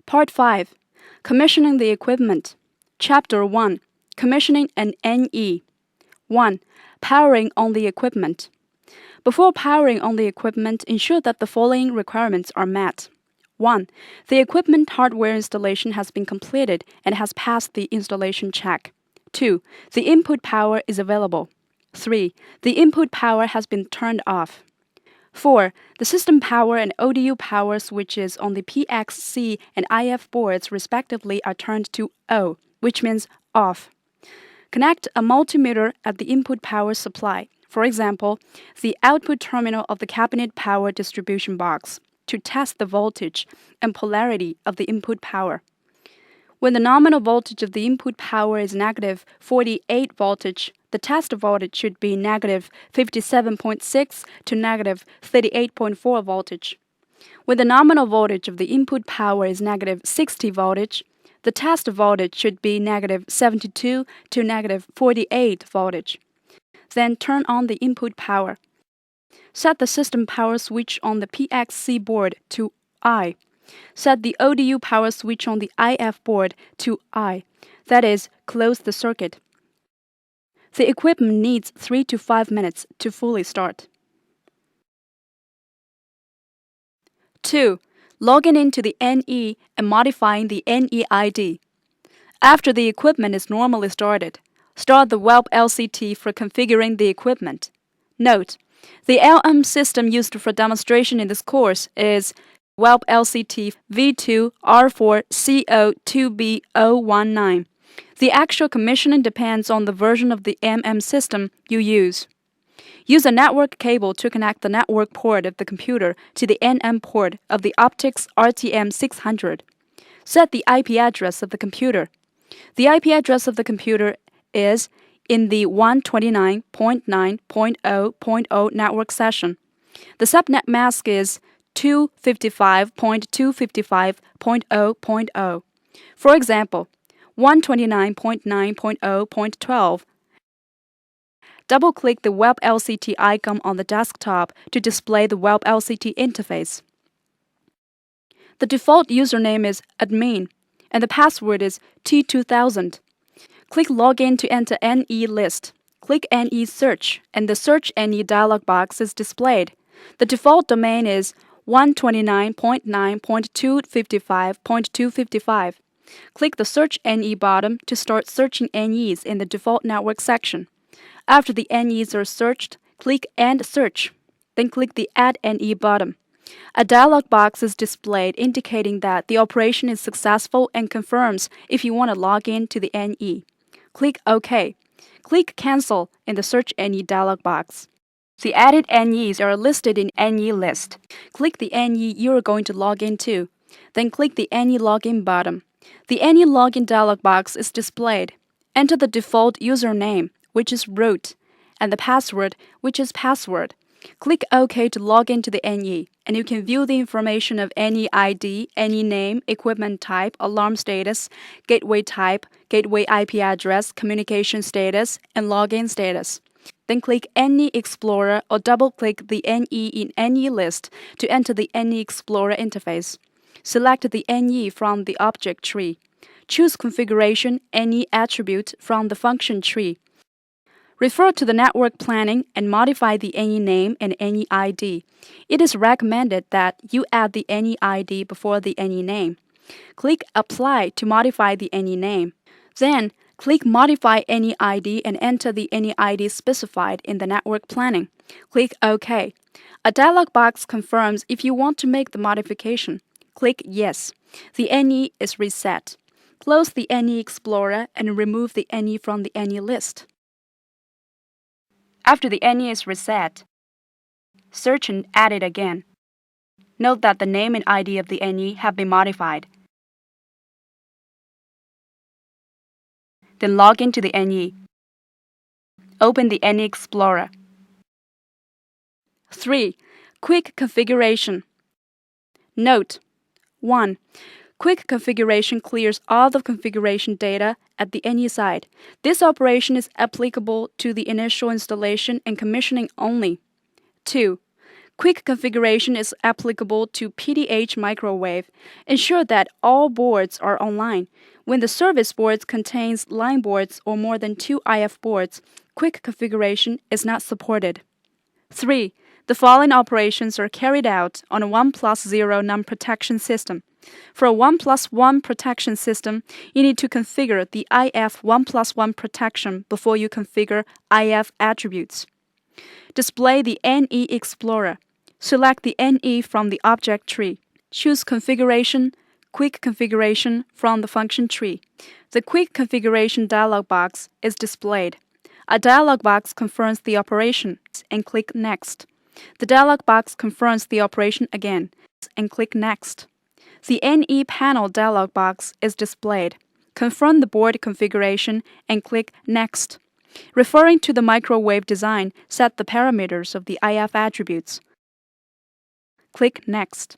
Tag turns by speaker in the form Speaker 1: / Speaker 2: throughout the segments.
Speaker 1: Part 5. Commissioning the equipment. Chapter 1. Commissioning an NE. 1. Powering on the equipment. Before powering on the equipment, ensure that the following requirements are met. 1. The equipment hardware installation has been completed and has passed the installation check. 2. The input power is available. 3. The input power has been turned off. 4. The system power and ODU power switches on the PXC and IF boards respectively are turned to O, which means off. Connect a multimeter at the input power supply, for example, the output terminal of the cabinet power distribution box, to test the voltage and polarity of the input power. When the nominal voltage of the input power is negative 48 voltage, the test voltage should be negative 57.6 to negative 38.4 voltage. When the nominal voltage of the input power is negative 60 voltage, the test voltage should be negative 72 to negative 48 voltage. Then turn on the input power. Set the system power switch on the PXC board to I. Set the ODU power switch on the IF board to I, that is, close the circuit. The equipment needs 3 to 5 minutes to fully start. 2. Logging into the NE and modifying the NE ID. After the equipment is normally started, start the web LCT for configuring the equipment. Note: the LM system used for demonstration in this course is web LCT V2R4CO2B019. The actual commissioning depends on the version of the MM system you use. Use a network cable to connect the network port of the computer to the NM port of the optics RTM600. Set the IP address of the computer. The IP address of the computer is in the 129.9.0.0 network session. The subnet mask is 255.255.0.0. For example, 129.9.0.12. Double-click the Web LCT icon on the desktop to display the Web LCT interface. The default username is admin, and the password is T2000. Click Login to enter NE list. Click NE Search, and the Search NE dialog box is displayed. The default domain is 129.9.255.255. Click the Search NE button to start searching NEs in the default network section. After the NEs are searched, click End Search. Then click the Add NE button. A dialog box is displayed indicating that the operation is successful and confirms if you want to log in to the NE. Click OK. Click Cancel in the Search NE dialog box. The added NEs are listed in NE list. Click the NE you are going to log into. Then click the NE Login button. The NE Login dialog box is displayed. Enter the default username, which is root, and the password, which is password. Click OK to log into the NE, and you can view the information of NE ID, NE name, equipment type, alarm status, gateway type, gateway IP address, communication status, and login status. Then click NE Explorer or double-click the NE in NE list to enter the NE Explorer interface. Select the NE from the object tree. Choose Configuration NE attribute from the function tree. Refer to the network planning and modify the NE name and NE ID. It is recommended that you add the NE ID before the NE name. Click Apply to modify the NE name. Then, click Modify NE ID and enter the NE ID specified in the network planning. Click OK. A dialog box confirms if you want to make the modification. Click Yes. The NE is reset. Close the NE Explorer and remove the NE from the NE list. After the NE is reset, search and add it again. Note that the name and ID of the NE have been modified. Then log into the NE. Open the NE Explorer. 3. Quick configuration. Note: 1. Quick configuration clears all the configuration data at the NE side. This operation is applicable to the initial installation and commissioning only. 2. Quick configuration is applicable to PDH microwave. Ensure that all boards are online. When the service board contains line boards or more than 2 IF boards, quick configuration is not supported. 3. The following operations are carried out on a 1+0 non-protection system. For a 1+1 protection system, you need to configure the IF 1+1 protection before you configure IF attributes. Display the NE Explorer. Select the NE from the object tree. Choose Configuration, Quick Configuration from the function tree. The Quick Configuration dialog box is displayed. A dialog box confirms the operation, and click Next. The dialog box confirms the operation again, and click Next. The NE Panel dialog box is displayed. Confirm the board configuration and click Next. Referring to the microwave design, set the parameters of the IF attributes. Click Next.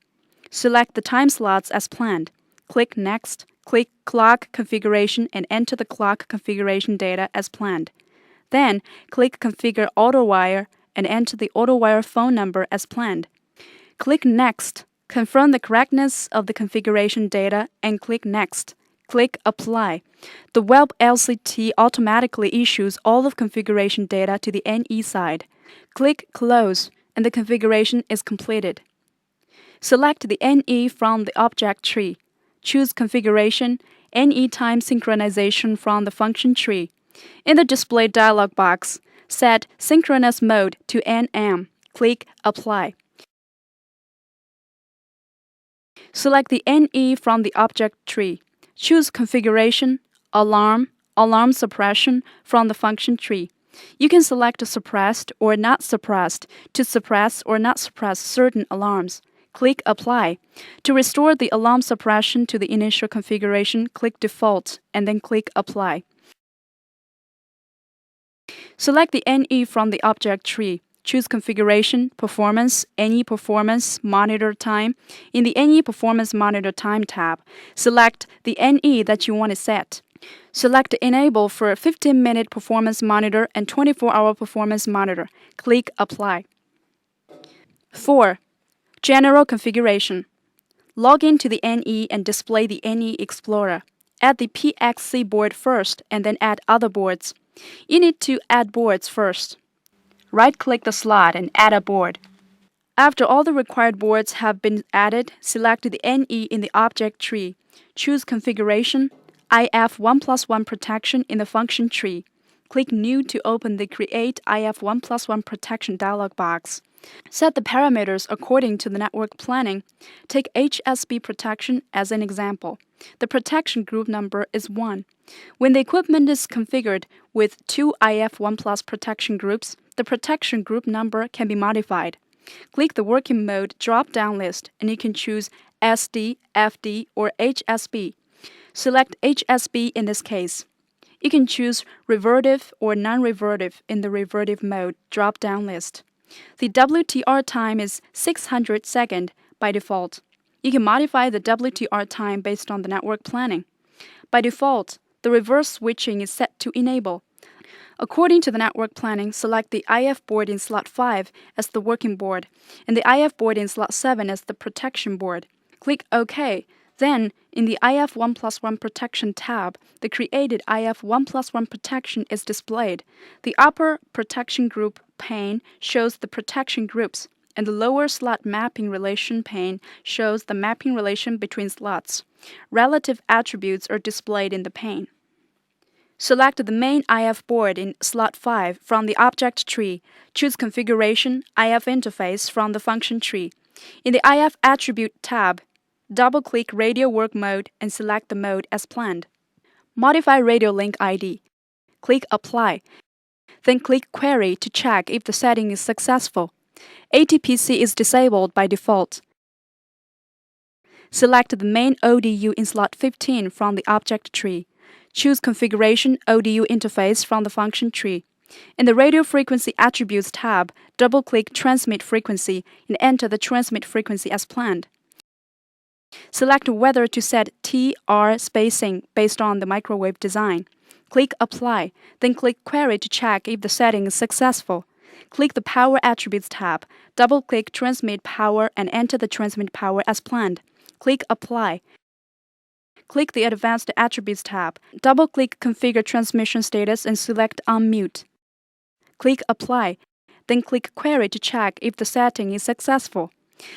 Speaker 1: Select the time slots as planned. Click Next. Click Clock Configuration and enter the clock configuration data as planned. Then, click Configure AutoWire and enter the AutoWire phone number as planned. Click Next. Confirm the correctness of the configuration data and click Next. Click Apply. The web LCT automatically issues all of configuration data to the NE side. Click Close and the configuration is completed. Select the NE from the object tree. Choose Configuration, NE Time Synchronization from the function tree. In the display dialog box, set Synchronous Mode to NM. Click Apply. Select the NE from the object tree. Choose Configuration, Alarm, Alarm Suppression from the function tree. You can select Suppressed or Not Suppressed to suppress or not suppress certain alarms. Click Apply. To restore the alarm suppression to the initial configuration, click Default and then click Apply. Select the NE from the object tree. Choose Configuration, Performance, NE Performance, Monitor Time. In the NE Performance Monitor Time tab, select the NE that you want to set. Select Enable for a 15-minute performance monitor and 24-hour performance monitor. Click Apply. 4. General Configuration. Log into the NE and display the NE Explorer. Add the PXC board first and then add other boards. You need to add boards first. Right-click the slot and add a board. After all the required boards have been added, select the NE in the object tree. Choose Configuration, IF 1+1 Protection in the function tree. Click New to open the Create IF 1+1 Protection dialog box. Set the parameters according to the network planning. Take HSB protection as an example. The protection group number is 1. When the equipment is configured with 2 IF 1+ protection groups, the protection group number can be modified. Click the Working Mode drop-down list and you can choose SD, FD, or HSB. Select HSB in this case. You can choose revertive or non-revertive in the revertive mode drop-down list. The WTR time is 600 seconds by default. You can modify the WTR time based on the network planning. By default, the reverse switching is set to enable. According to the network planning, select the IF board in slot 5 as the working board and the IF board in slot 7 as the protection board. Click OK. Then, in the IF 1+1 Protection tab, the created IF 1+1 protection is displayed. The upper protection group pane shows the protection groups, and the lower slot mapping relation pane shows the mapping relation between slots. Relative attributes are displayed in the pane. Select the main IF board in slot 5 from the object tree. Choose Configuration, IF Interface from the function tree. In the IF Attribute tab, double-click Radio Work Mode and select the mode as planned. Modify Radio Link ID. Click Apply. Then click Query to check if the setting is successful. ATPC is disabled by default. Select the main ODU in slot 15 from the object tree. Choose Configuration ODU Interface from the function tree. In the Radio Frequency Attributes tab, double-click Transmit Frequency and enter the transmit frequency as planned. Select whether to set TR spacing based on the microwave design. Click Apply, then click Query to check if the setting is successful. Click the Power Attributes tab. Double-click Transmit Power and enter the transmit power as planned. Click Apply. Click the Advanced Attributes tab. Double-click Configure Transmission Status and select Unmute. Click Apply. Then click Query to check if the setting is successful.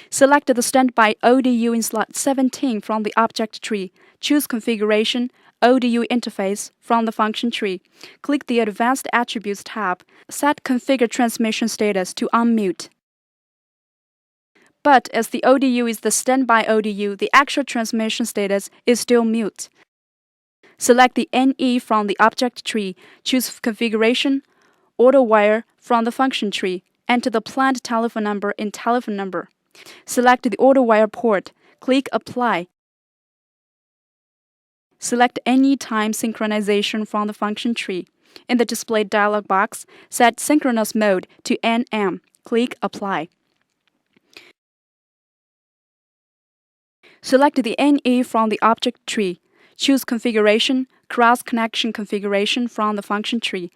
Speaker 1: Select the Standby ODU in slot 17 from the object tree. Choose Configuration, ODU Interface from the function tree. Click the Advanced Attributes tab. Set Configure Transmission Status to Unmute. But as the ODU is the standby ODU, the actual transmission status is still mute. Select the NE from the object tree. Choose Configuration, Auto Wire from the function tree. Enter the planned telephone number in telephone number. Select the Auto Wire port. Click Apply. Select any time synchronization from the function tree. In the display dialog box, set synchronous mode to NM. Click Apply. Select the NE from the object tree. Choose Configuration, Cross-Connection Configuration from the function tree.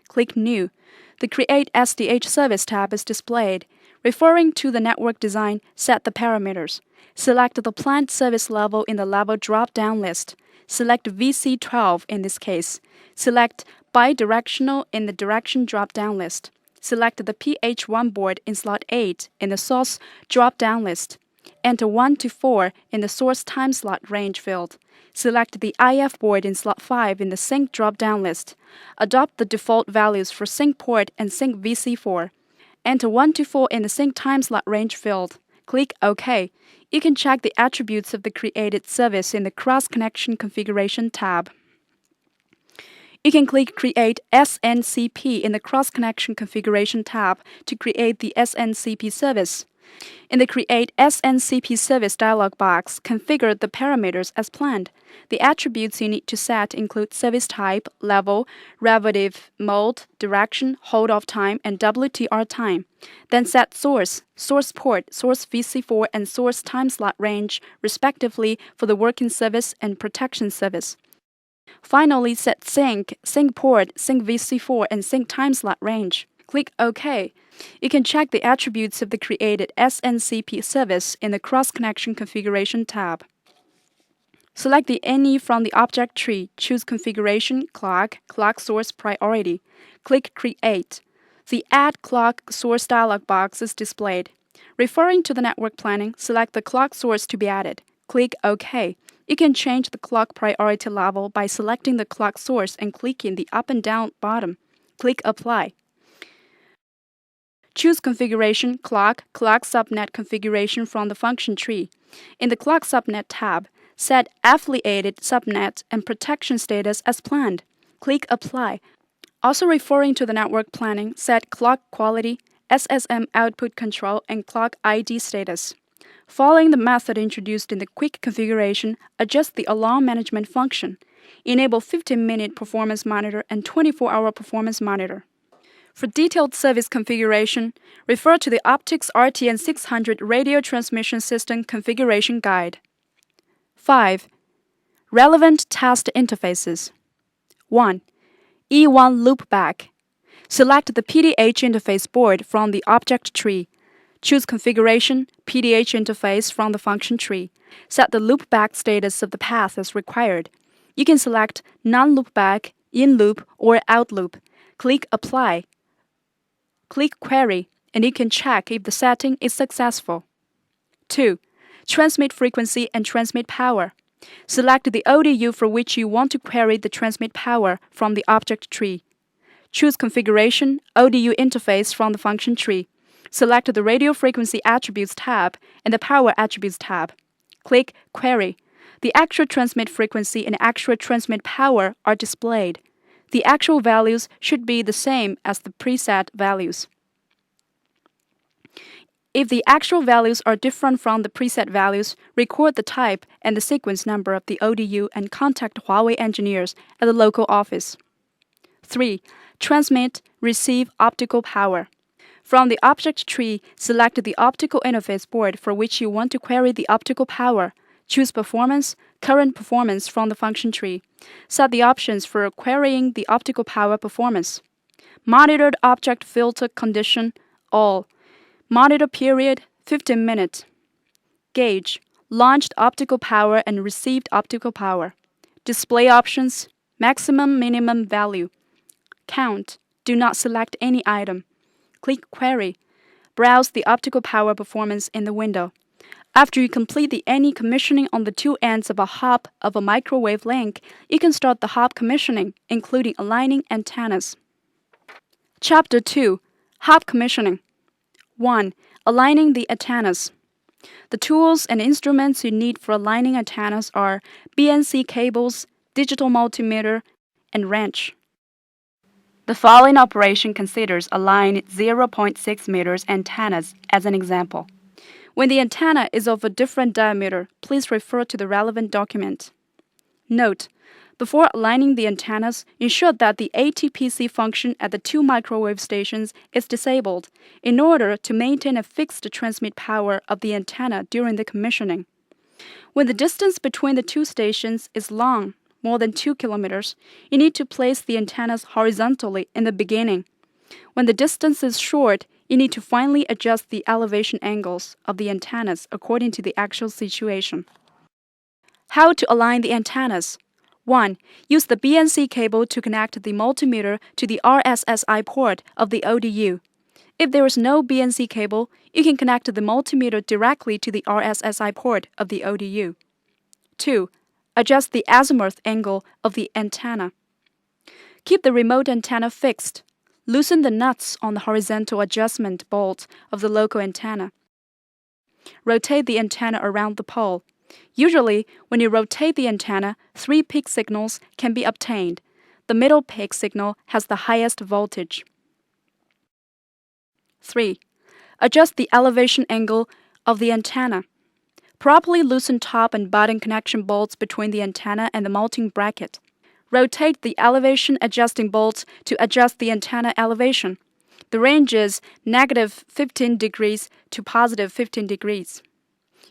Speaker 1: Click New. The Create SDH Service tab is displayed. Referring to the network design, set the parameters. Select the planned service level in the level drop-down list. Select VC12 in this case. Select Bidirectional in the direction drop-down list. Select the PH1 board in slot 8 in the source drop-down list. Enter 1 to 4 in the source time slot range field. Select the IF board in slot 5 in the sync drop-down list. Adopt the default values for sync port and sync VC4. Enter 1 to 4 in the sync time slot range field. Click OK. You can check the attributes of the created service in the Cross-Connection Configuration tab. You can click Create SNCP in the Cross-Connection Configuration tab to create the SNCP service. In the Create SNCP Service dialog box, configure the parameters as planned. The attributes you need to set include service type, level, derivative, mode, direction, hold-off time, and WTR time. Then set source, source port, source VC4, and source time slot range, respectively, for the working service and protection service. Finally, set sync, sync port, sync VC4, and sync time slot range. Click OK. You can check the attributes of the created SNCP service in the Cross-Connection Configuration tab. Select the NE from the object tree. Choose Configuration, Clock Source Priority. Click Create. The Add Clock Source dialog box is displayed. Referring to the network planning, select the clock source to be added. Click OK. You can change the clock priority level by selecting the clock source and clicking the up and down button. Click Apply. Choose Configuration, Clock Subnet Configuration from the function tree. In the Clock Subnet tab, set Affiliated Subnet and Protection Status as planned. Click Apply. Also referring to the network planning, set Clock Quality, SSM Output Control, and Clock ID status. Following the method introduced in the Quick Configuration, adjust the Alarm Management function. Enable 15-minute Performance Monitor and 24-hour Performance Monitor. For detailed service configuration, refer to the Optics RTN 600 Radio Transmission System Configuration Guide. 5. Relevant test interfaces. 1. E1 Loopback. Select the PDH interface board from the object tree. Choose Configuration, PDH interface from the function tree. Set the loopback status of the path as required. You can select non-loopback, in-loop, or out-loop. Click Apply. Click Query, and you can check if the setting is successful. 2. Transmit frequency and transmit power. Select the ODU for which you want to query the transmit power from the object tree. Choose Configuration, ODU interface from the function tree. Select the Radio Frequency Attributes tab and the Power Attributes tab. Click Query. The actual transmit frequency and actual transmit power are displayed. The actual values should be the same as the preset values. If the actual values are different from the preset values, record the type and the sequence number of the ODU and contact Huawei engineers at the local office. 3. Transmit, receive optical power. From the object tree, select the optical interface board for which you want to query the optical power. Choose Performance, Current Performance from the function tree. Set the options for querying the optical power performance. Monitored object filter condition, all. Monitor period, 15 minutes. Gauge, launched optical power and received optical power. Display options, maximum minimum value. Count, do not select any item. Click Query. Browse the optical power performance in the window. After you complete the any commissioning on the two ends of a hub of a microwave link, you can start the hub commissioning, including aligning antennas. Chapter 2. Hub Commissioning. 1. Aligning the antennas. The tools and instruments you need for aligning antennas are BNC cables, digital multimeter, and wrench. The following operation considers aligning 0.6 meters antennas as an example. When the antenna is of a different diameter, please refer to the relevant document. Note: before aligning the antennas, ensure that the ATPC function at the two microwave stations is disabled in order to maintain a fixed transmit power of the antenna during the commissioning. When the distance between the two stations is long, more than 2 kilometers, you need to place the antennas horizontally in the beginning. When the distance is short, you need to finally adjust the elevation angles of the antennas according to the actual situation. How to align the antennas? 1. Use the BNC cable to connect the multimeter to the RSSI port of the ODU. If there is no BNC cable, you can connect the multimeter directly to the RSSI port of the ODU. 2. Adjust the azimuth angle of the antenna. Keep the remote antenna fixed. Loosen the nuts on the horizontal adjustment bolt of the local antenna. Rotate the antenna around the pole. Usually, when you rotate the antenna, 3 peak signals can be obtained. The middle peak signal has the highest voltage. 3. Adjust the elevation angle of the antenna. Properly loosen top and bottom connection bolts between the antenna and the mounting bracket. Rotate the elevation adjusting bolts to adjust the antenna elevation. The range is -15 degrees to +15 degrees.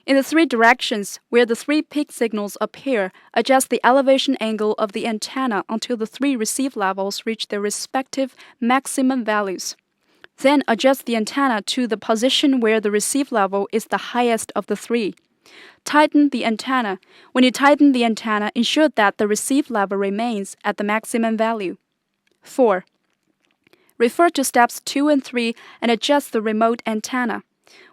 Speaker 1: In the 3 directions where the 3 peak signals appear, adjust the elevation angle of the antenna until the 3 receive levels reach their respective maximum values. Then adjust the antenna to the position where the receive level is the highest of the 3. Tighten the antenna. When you tighten the antenna, ensure that the receive level remains at the maximum value. 4. Refer to steps 2 and 3 and adjust the remote antenna.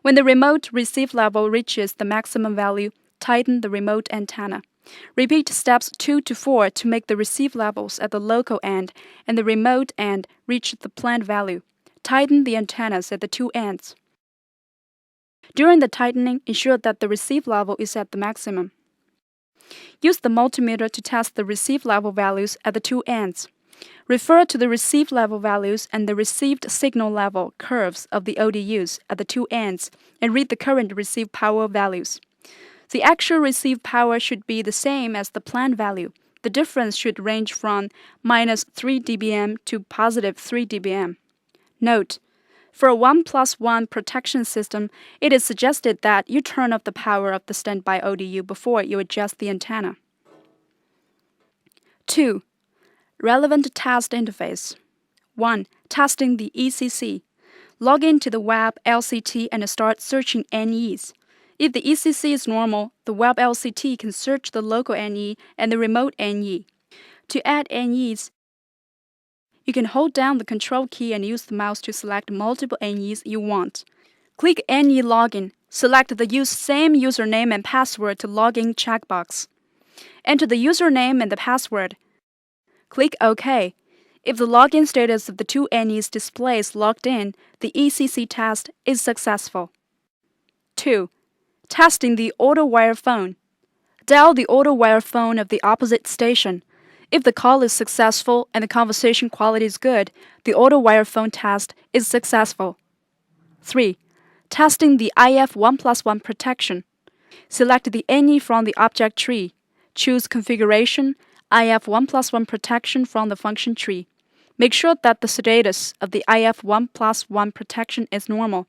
Speaker 1: When the remote receive level reaches the maximum value, tighten the remote antenna. Repeat steps 2 to 4 to make the receive levels at the local end and the remote end reach the planned value. Tighten the antennas at the two ends. During the tightening, ensure that the receive level is at the maximum. Use the multimeter to test the receive level values at the two ends. Refer to the receive level values and the received signal level curves of the ODUs at the two ends and read the current receive power values. The actual receive power should be the same as the planned value. The difference should range from -3 dBm to +3 dBm. Note: for a 1+1 protection system, it is suggested that you turn off the power of the standby ODU before you adjust the antenna. 2. Relevant test interface. 1. Testing the ECC. Log into the web LCT and start searching NEs. If the ECC is normal, the web LCT can search the local NE and the remote NE. To add NEs, you can hold down the control key and use the mouse to select multiple NEs you want. Click NE Login. Select the Use Same Username and Password to Login checkbox. Enter the username and the password. Click OK. If the login status of the two NEs displays logged in, the ECC test is successful. 2. Testing the auto-wire phone. Dial the auto-wire phone of the opposite station. If the call is successful and the conversation quality is good, the auto-wire phone test is successful. 3. Testing the IF 1+1 protection. Select the NE from the object tree. Choose Configuration, IF 1+1 protection from the function tree. Make sure that the status of the IF 1+1 protection is normal.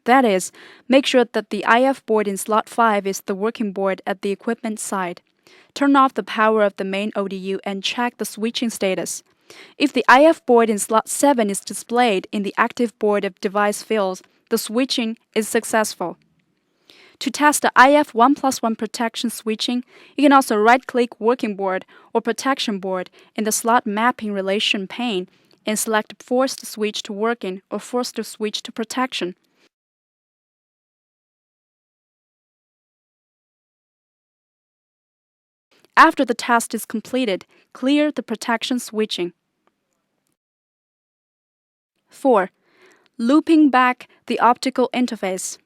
Speaker 1: That is, make sure that the IF board in slot 5 is the working board at the equipment side. Turn off the power of the main ODU and check the switching status. If the IF board in slot 7 is displayed in the active board of device fields, the switching is successful. To test the IF 1+1 protection switching, you can also right-click Working Board or Protection Board in the slot mapping relation pane and select Forced Switch to Working or Forced Switch to Protection. After the test is completed, clear the protection switching. 4. Looping back the optical interface.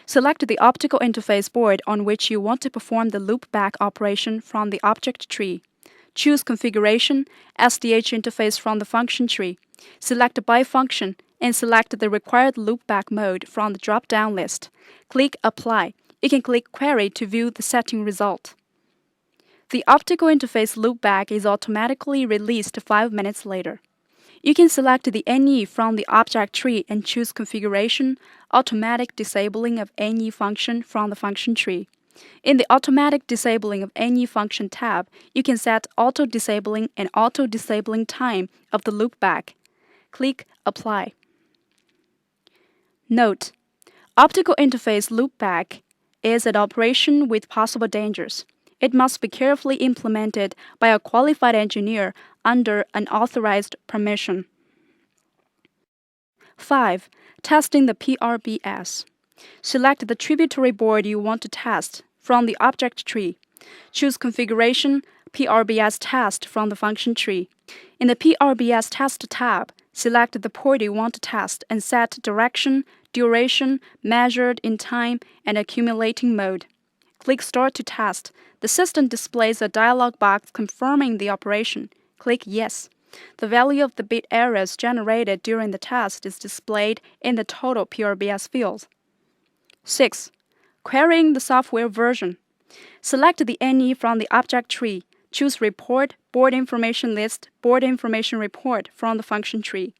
Speaker 1: Select the optical interface board on which you want to perform the loopback operation from the object tree. Choose Configuration, SDH interface from the function tree. Select By Function and select the required loopback mode from the drop-down list. Click Apply. You can click Query to view the setting result. The optical interface loopback is automatically released 5 minutes later. You can select the NE from the object tree and choose Configuration, Automatic Disabling of NE function from the function tree. In the Automatic Disabling of NE function tab, you can set auto-disabling and auto-disabling time of the loopback. Click Apply. Note: Optical interface loopback is an operation with possible dangers. It must be carefully implemented by a qualified engineer under an authorized permission. 5. Testing the PRBS. Select the tributary board you want to test from the object tree. Choose Configuration, PRBS Test from the function tree. In the PRBS Test tab, select the port you want to test and set direction, duration, measured in time, and accumulating mode. Click Start to test. The system displays a dialog box confirming the operation. Click Yes. The value of the bit errors generated during the test is displayed in the total PRBS field. 6. Querying the software version. Select the NE from the object tree. Choose Report, Board Information List, Board Information Report from the function tree.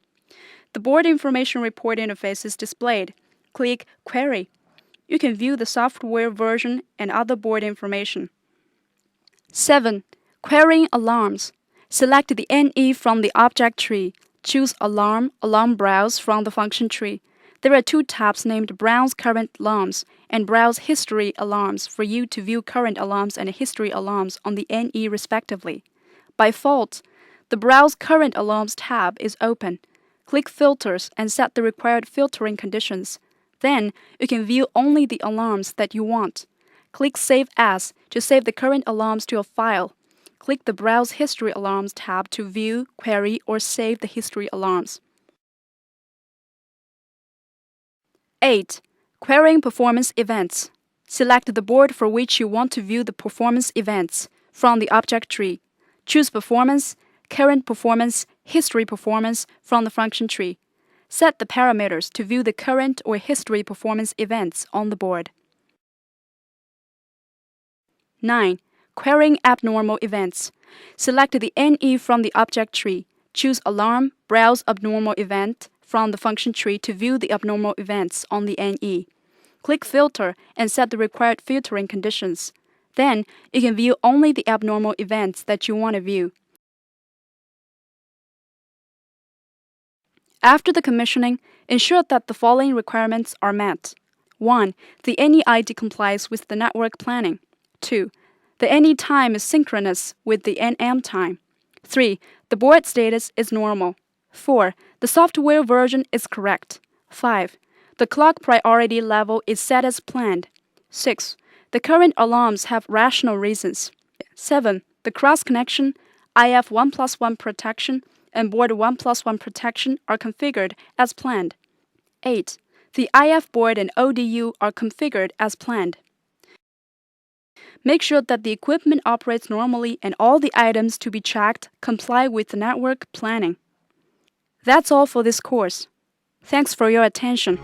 Speaker 1: The Board Information Report interface is displayed. Click Query. You can view the software version and other board information. 7. Querying alarms. Select the NE from the object tree. Choose Alarm, Alarm Browse from the function tree. There are 2 tabs named Browse Current Alarms and Browse History Alarms for you to view current alarms and history alarms on the NE respectively. By default, the Browse Current Alarms tab is open. Click Filters and set the required filtering conditions. Then, you can view only the alarms that you want. Click Save As to save the current alarms to a file. Click the Browse History Alarms tab to view, query, or save the history alarms. 8. Querying performance events. Select the board for which you want to view the performance events from the object tree. Choose Performance, Current Performance, History Performance from the function tree. Set the parameters to view the current or history performance events on the board. 9. Querying abnormal events. Select the NE from the object tree. Choose Alarm, Browse Abnormal Event from the function tree to view the abnormal events on the NE. Click Filter and set the required filtering conditions. Then, you can view only the abnormal events that you want to view. After the commissioning, ensure that the following requirements are met. 1. The NE ID complies with the network planning. 2. The NE time is synchronous with the NM time. 3. The board status is normal. 4. The software version is correct. 5. The clock priority level is set as planned. 6. The current alarms have rational reasons. 7. The cross-connection, IF 1+1 protection, and board 1+1 protection are configured as planned. 8. The IF board and ODU are configured as planned. Make sure that the equipment operates normally and all the items to be checked comply with the network planning. That's all for this course. Thanks for your attention.